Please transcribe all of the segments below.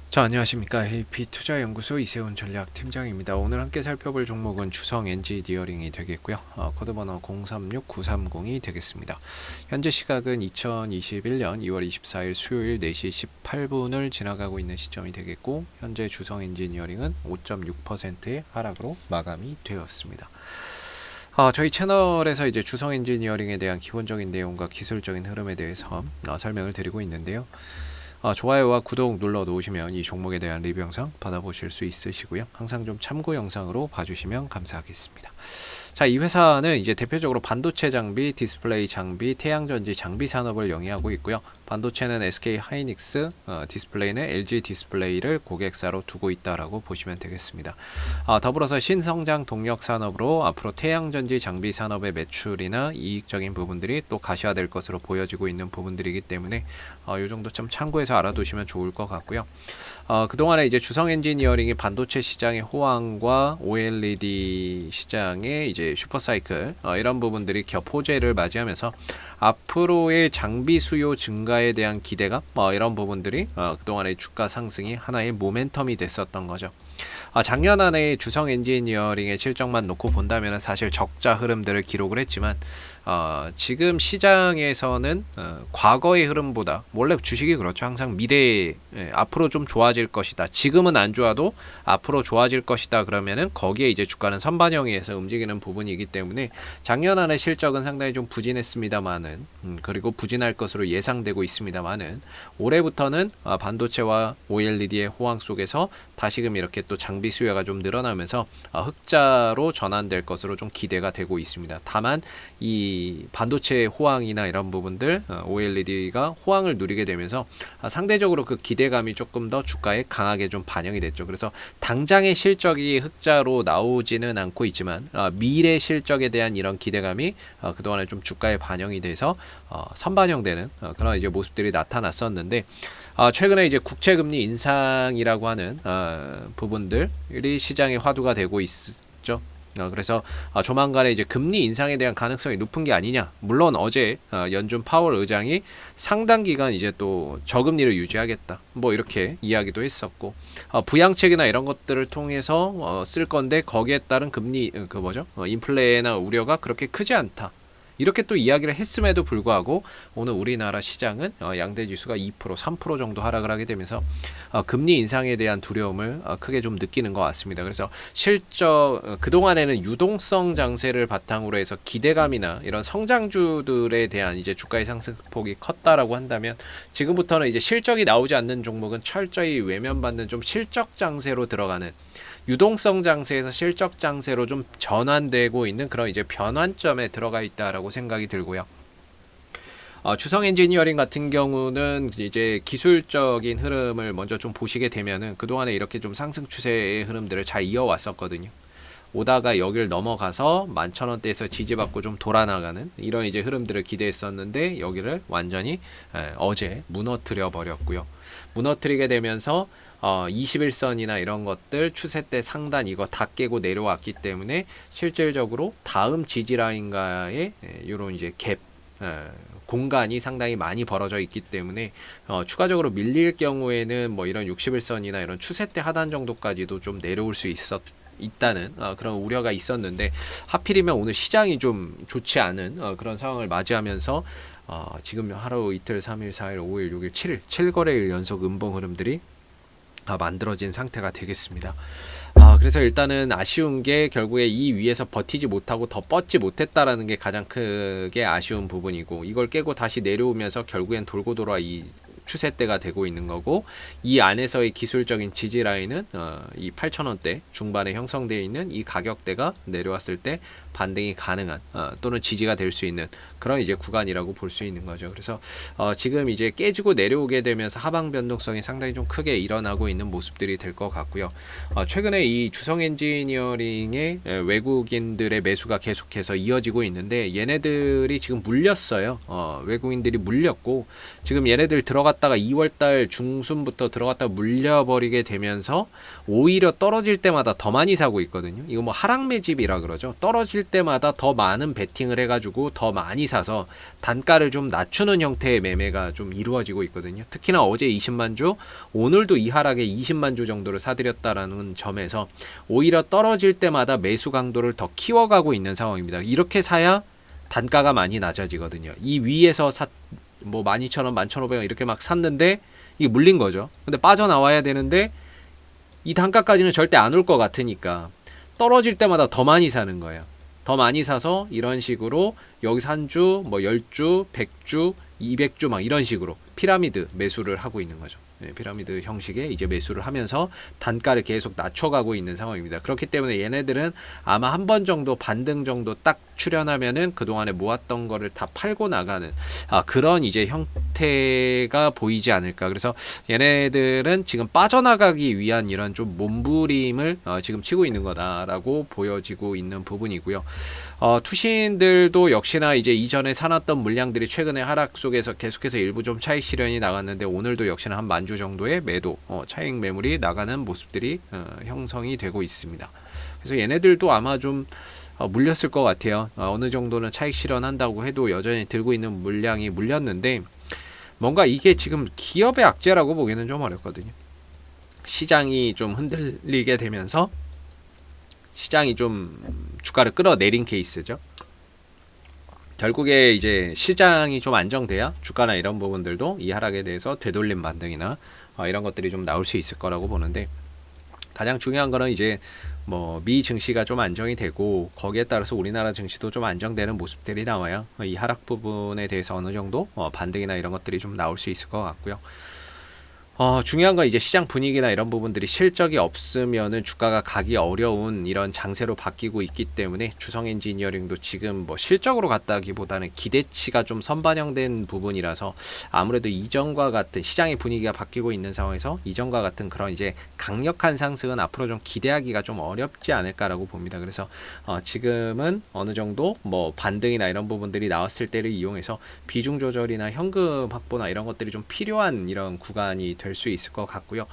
자, 안녕하십니까. AP투자연구소 이세훈 전략팀장입니다. 오늘 함께 살펴볼 종목은 주성 엔지니어링이 되겠고요. 코드번호 036930이 되겠습니다. 현재 시각은 2021년 2월 24일 수요일 4시 18분을 지나가고 있는 시점이 되겠고, 현재 주성 엔지니어링은 5.6%의 하락으로 마감이 되었습니다. 저희 채널에서 이제 주성 엔지니어링에 대한 기본적인 내용과 기술적인 흐름에 대해서 설명을 드리고 있는데요. 좋아요와 구독 눌러 놓으시면 이 종목에 대한 리뷰 영상 받아보실 수 있으시고요. 항상 좀 참고 영상으로 봐주시면 감사하겠습니다. 자, 이 회사는 이제 대표적으로 반도체 장비, 디스플레이 장비, 태양전지 장비 산업을 영위하고 있고요. 반도체는 SK 하이닉스, 디스플레이는 LG 디스플레이를 고객사로 두고 있다라고 보시면 되겠습니다. 더불어서 신성장 동력 산업으로 앞으로 태양전지 장비 산업의 매출이나 이익적인 부분들이 또 가시화될 것으로 보여지고 있는 부분들이기 때문에 이 정도 좀 참고해서 알아두시면 좋을 것 같고요. 그동안에 이제 주성 엔지니어링이 반도체 시장의 호황과 OLED 시장의 이제 슈퍼사이클 이런 부분들이 호재를 맞이하면서 앞으로의 장비 수요 증가에 대한 기대감 이런 부분들이 그동안의 주가 상승이 하나의 모멘텀이 됐었던 거죠. 작년 안에 주성 엔지니어링의 실적만 놓고 본다면 사실 적자 흐름들을 기록을 했지만 지금 시장에서는 과거의 흐름보다 원래 주식이 그렇죠. 항상 미래에 앞으로 좀 좋아질 것이다. 지금은 안 좋아도 앞으로 좋아질 것이다. 그러면은 거기에 이제 주가는 선반영해서 움직이는 부분이기 때문에 작년 안에 실적은 상당히 좀 부진했습니다만은 그리고 부진할 것으로 예상되고 있습니다만은 올해부터는 반도체와 OLED의 호황 속에서 다시금 이렇게 또 장비 수요가 좀 늘어나면서 흑자로 전환될 것으로 좀 기대가 되고 있습니다. 다만 이 반도체 호황이나 이런 부분들 OLED가 호황을 누리게 되면서 상대적으로 그 기대감이 조금 더 주가에 강하게 좀 반영이 됐죠. 그래서 당장의 실적이 흑자로 나오지는 않고 있지만 미래 실적에 대한 이런 기대감이 그동안에 좀 주가에 반영이 돼서 선반영되는 그런 이제 모습들이 나타났었는데 최근에 이제 국채금리 인상이라고 하는 부분들이 시장의 화두가 되고 있죠. 그래서 조만간에 이제 금리 인상에 대한 가능성이 높은 게 아니냐. 물론 어제 연준 파월 의장이 상당 기간 이제 또 저금리를 유지하겠다. 뭐 이렇게 이야기도 했었고 부양책이나 이런 것들을 통해서 쓸 건데 거기에 따른 금리 인플레나 우려가 그렇게 크지 않다. 이렇게 또 이야기를 했음에도 불구하고 오늘 우리나라 시장은 양대 지수가 2%, 3% 정도 하락을 하게 되면서 금리 인상에 대한 두려움을 크게 좀 느끼는 것 같습니다. 그래서 실적 그동안에는 유동성 장세를 바탕으로 해서 기대감이나 이런 성장주들에 대한 이제 주가의 상승폭이 컸다라고 한다면 지금부터는 이제 실적이 나오지 않는 종목은 철저히 외면받는 좀 실적 장세로 들어가는 유동성 장세에서 실적 장세로 좀 전환되고 있는 그런 이제 변환점에 들어가 있다라고 생각이 들고요. 주성 엔지니어링 같은 경우는 이제 기술적인 흐름을 먼저 좀 보시게 되면은 그동안에 이렇게 좀 상승 추세의 흐름들을 잘 이어왔었거든요. 오다가 여길 넘어가서 11,000원대에서 지지받고 좀 돌아나가는 이런 이제 흐름들을 기대했었는데 여기를 완전히 어제 무너뜨려 버렸고요. 무너뜨리게 되면서 21선이나 이런 것들 추세 때 상단 이거 다 깨고 내려왔기 때문에 실질적으로 다음 지지라인과의 이런 이제 갭 공간이 상당히 많이 벌어져 있기 때문에 추가적으로 밀릴 경우에는 뭐 이런 61선이나 이런 추세 때 하단 정도까지도 좀 내려올 수 있다는 그런 우려가 있었는데 하필이면 오늘 시장이 좀 좋지 않은 그런 상황을 맞이하면서 지금 하루 이틀 3일 4일 5일 6일 7일 7거래일 연속 음봉 흐름들이 만들어진 상태가 되겠습니다. 그래서 일단은 아쉬운 게 결국에 이 위에서 버티지 못하고 더 뻗지 못했다라는 게 가장 크게 아쉬운 부분이고 이걸 깨고 다시 내려오면서 결국엔 돌고 돌아 이 추세대가 되고 있는 거고 이 안에서의 기술적인 지지 라인은 이 8,000원대 중반에 형성되어 있는 이 가격대가 내려왔을 때 반등이 가능한 또는 지지가 될 수 있는 그런 이제 구간이라고 볼 수 있는 거죠. 그래서 지금 이제 깨지고 내려오게 되면서 하방 변동성이 상당히 좀 크게 일어나고 있는 모습들이 될 것 같고요. 최근에 이 주성 엔지니어링의 외국인들의 매수가 계속해서 이어지고 있는데 얘네들이 지금 물렸어요. 외국인들이 물렸고 지금 얘네들 들어갔다 들어갔다가 2월달 중순부터 들어갔다가 물려버리게 되면서 오히려 떨어질 때마다 더 많이 사고 있거든요. 이거 뭐 하락 매집이라 그러죠. 떨어질 때마다 더 많은 베팅을 해가지고 더 많이 사서 단가를 좀 낮추는 형태의 매매가 좀 이루어지고 있거든요. 특히나 어제 20만 주, 오늘도 이 하락에 20만 주 정도를 사들였다라는 점에서 오히려 떨어질 때마다 매수 강도를 더 키워가고 있는 상황입니다. 이렇게 사야 단가가 많이 낮아지거든요. 이 위에서 뭐 12,000원, 11,500원 이렇게 막 샀는데 이게 물린 거죠. 근데 빠져나와야 되는데 이 단가까지는 절대 안 올 것 같으니까 떨어질 때마다 더 많이 사는 거예요. 더 많이 사서 이런 식으로 여기서 한 주, 뭐 10주, 100주, 200주 막 이런 식으로 피라미드 매수를 하고 있는 거죠. 네, 피라미드 형식의 이제 매수를 하면서 단가를 계속 낮춰가고 있는 상황입니다. 그렇기 때문에 얘네들은 아마 한 번 정도 반등 정도 딱 출현하면은 그동안에 모았던 거를 다 팔고 나가는 그런 이제 형태가 보이지 않을까. 그래서 얘네들은 지금 빠져나가기 위한 이런 좀 몸부림을 지금 치고 있는 거다라고 보여지고 있는 부분이고요. 투신들도 역시나 이제 이전에 사놨던 물량들이 최근에 하락 속에서 계속해서 일부 좀 차익 실현이 나갔는데 오늘도 역시나 한 만주 정도의 매도 차익 매물이 나가는 모습들이 형성이 되고 있습니다. 그래서 얘네들도 아마 좀 물렸을 것 같아요. 어느 정도는 차익 실현한다고 해도 여전히 들고 있는 물량이 물렸는데 뭔가 이게 지금 기업의 악재라고 보기는 좀 어렵거든요. 시장이 좀 흔들리게 되면서 시장이 좀 주가를 끌어내린 케이스죠. 결국에 이제 시장이 좀 안정돼야 주가나 이런 부분들도 이 하락에 대해서 되돌림 반등이나 이런 것들이 좀 나올 수 있을 거라고 보는데 가장 중요한 거는 이제 뭐 미 증시가 좀 안정이 되고 거기에 따라서 우리나라 증시도 좀 안정되는 모습들이 나와야 이 하락 부분에 대해서 어느 정도 반등이나 이런 것들이 좀 나올 수 있을 것 같고요. 중요한 건 이제 시장 분위기나 이런 부분들이 실적이 없으면은 주가가 가기 어려운 이런 장세로 바뀌고 있기 때문에 주성 엔지니어링도 지금 뭐 실적으로 갔다기보다는 기대치가 좀 선반영된 부분이라서 아무래도 이전과 같은 시장의 분위기가 바뀌고 있는 상황에서 이전과 같은 그런 이제 강력한 상승은 앞으로 좀 기대하기가 좀 어렵지 않을까라고 봅니다. 그래서 지금은 어느 정도 뭐 반등이나 이런 부분들이 나왔을 때를 이용해서 비중 조절이나 현금 확보나 이런 것들이 좀 필요한 이런 구간이 될 수 있을 것 같고요.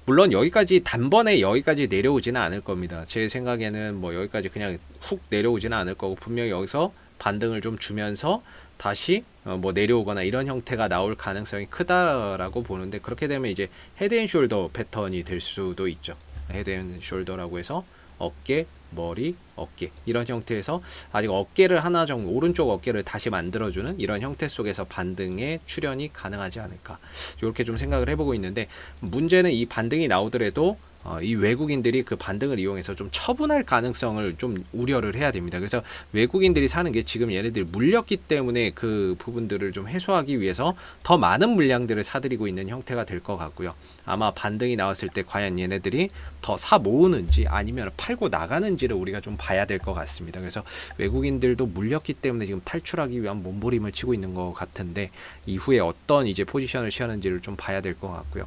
물론 여기까지 단번에 여기까지 내려오지는 않을 겁니다. 제 생각에는 뭐 여기까지 그냥 훅 내려오지는 않을 거고 분명히 여기서 반등을 좀 주면서 다시 뭐 내려오거나 이런 형태가 나올 가능성이 크다라고 보는데 그렇게 되면 이제 헤드앤숄더 패턴이 될 수도 있죠. 헤드앤숄더라고 해서 어깨, 머리, 어깨 이런 형태에서 아직 어깨를 하나 정도 오른쪽 어깨를 다시 만들어주는 이런 형태 속에서 반등의 출현이 가능하지 않을까 이렇게 좀 생각을 해보고 있는데 문제는 이 반등이 나오더라도 이 외국인들이 그 반등을 이용해서 좀 처분할 가능성을 좀 우려를 해야 됩니다. 그래서 외국인들이 사는 게 지금 얘네들이 물렸기 때문에 그 부분들을 좀 해소하기 위해서 더 많은 물량들을 사들이고 있는 형태가 될 것 같고요. 아마 반등이 나왔을 때 과연 얘네들이 더 사 모으는지 아니면 팔고 나가는지를 우리가 좀 봐야 될 것 같습니다. 그래서 외국인들도 물렸기 때문에 지금 탈출하기 위한 몸부림을 치고 있는 것 같은데 이후에 어떤 이제 포지션을 취하는지를 좀 봐야 될 것 같고요.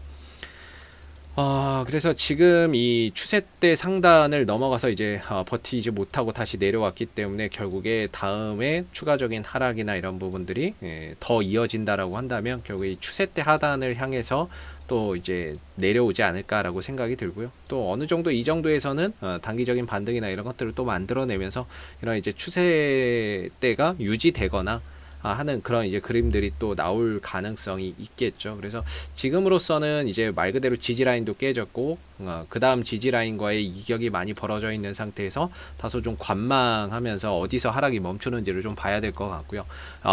그래서 지금 이 추세대 상단을 넘어가서 이제 버티지 못하고 다시 내려왔기 때문에 결국에 다음에 추가적인 하락이나 이런 부분들이 더 이어진다라고 한다면 결국에 이 추세대 하단을 향해서 또 이제 내려오지 않을까라고 생각이 들고요. 또 어느 정도 이 정도에서는 단기적인 반등이나 이런 것들을 또 만들어내면서 이런 이제 추세대가 유지되거나 하는 그런 이제 그림들이 또 나올 가능성이 있겠죠. 그래서 지금으로서는 이제 말 그대로 지지라인도 깨졌고 그 다음 지지라인과의 이격이 많이 벌어져 있는 상태에서 다소 좀 관망하면서 어디서 하락이 멈추는지를 좀 봐야 될 것 같고요.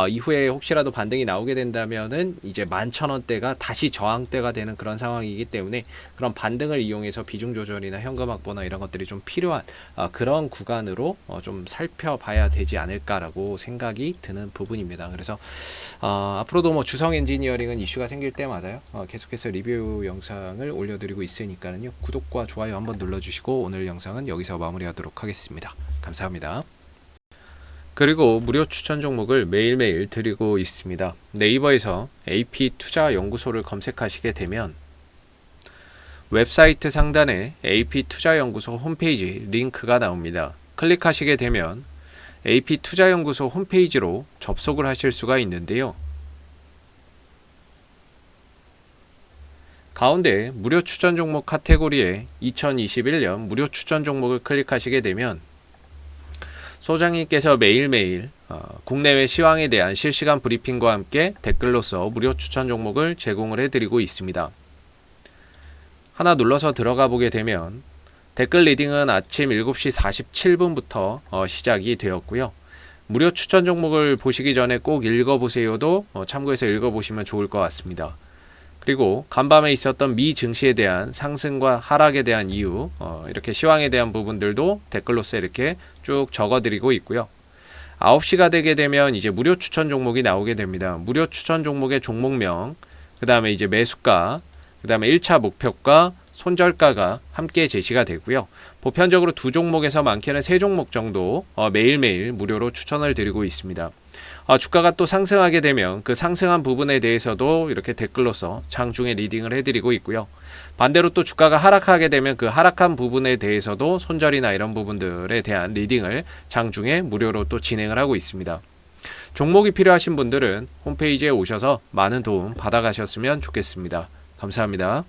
이후에 혹시라도 반등이 나오게 된다면은 이제 11,000원대가 다시 저항대가 되는 그런 상황이기 때문에 그런 반등을 이용해서 비중 조절이나 현금 확보나 이런 것들이 좀 필요한 그런 구간으로 좀 살펴봐야 되지 않을까라고 생각이 드는 부분입니다. 그래서 앞으로도 뭐 주성 엔지니어링은 이슈가 생길 때마다요 계속해서 리뷰 영상을 올려드리고 있으니까요 구독과 좋아요 한번 눌러주시고 오늘 영상은 여기서 마무리하도록 하겠습니다. 감사합니다. 그리고 무료 추천 종목을 매일매일 드리고 있습니다. 네이버에서 AP투자연구소를 검색하시게 되면 웹사이트 상단에 AP투자연구소 홈페이지 링크가 나옵니다. 클릭하시게 되면 AP투자연구소 홈페이지로 접속을 하실 수가 있는데요. 가운데 무료 추천 종목 카테고리에 2021년 무료 추천 종목을 클릭하시게 되면 소장님께서 매일매일 국내외 시황에 대한 실시간 브리핑과 함께 댓글로서 무료 추천 종목을 제공을 해드리고 있습니다. 하나 눌러서 들어가 보게 되면 댓글 리딩은 아침 7시 47분부터 시작이 되었고요. 무료 추천 종목을 보시기 전에 꼭 읽어보세요도 참고해서 읽어보시면 좋을 것 같습니다. 그리고 간밤에 있었던 미 증시에 대한 상승과 하락에 대한 이유, 이렇게 시황에 대한 부분들도 댓글로서 이렇게 쭉 적어드리고 있고요. 9시가 되게 되면 이제 무료 추천 종목이 나오게 됩니다. 무료 추천 종목의 종목명, 그 다음에 이제 매수가, 그 다음에 1차 목표가, 손절가가 함께 제시가 되고요. 보편적으로 2종목에서 많게는 3종목 정도 매일매일 무료로 추천을 드리고 있습니다. 주가가 또 상승하게 되면 그 상승한 부분에 대해서도 이렇게 댓글로서 장중에 리딩을 해드리고 있고요. 반대로 또 주가가 하락하게 되면 그 하락한 부분에 대해서도 손절이나 이런 부분들에 대한 리딩을 장중에 무료로 또 진행을 하고 있습니다. 종목이 필요하신 분들은 홈페이지에 오셔서 많은 도움 받아가셨으면 좋겠습니다. 감사합니다.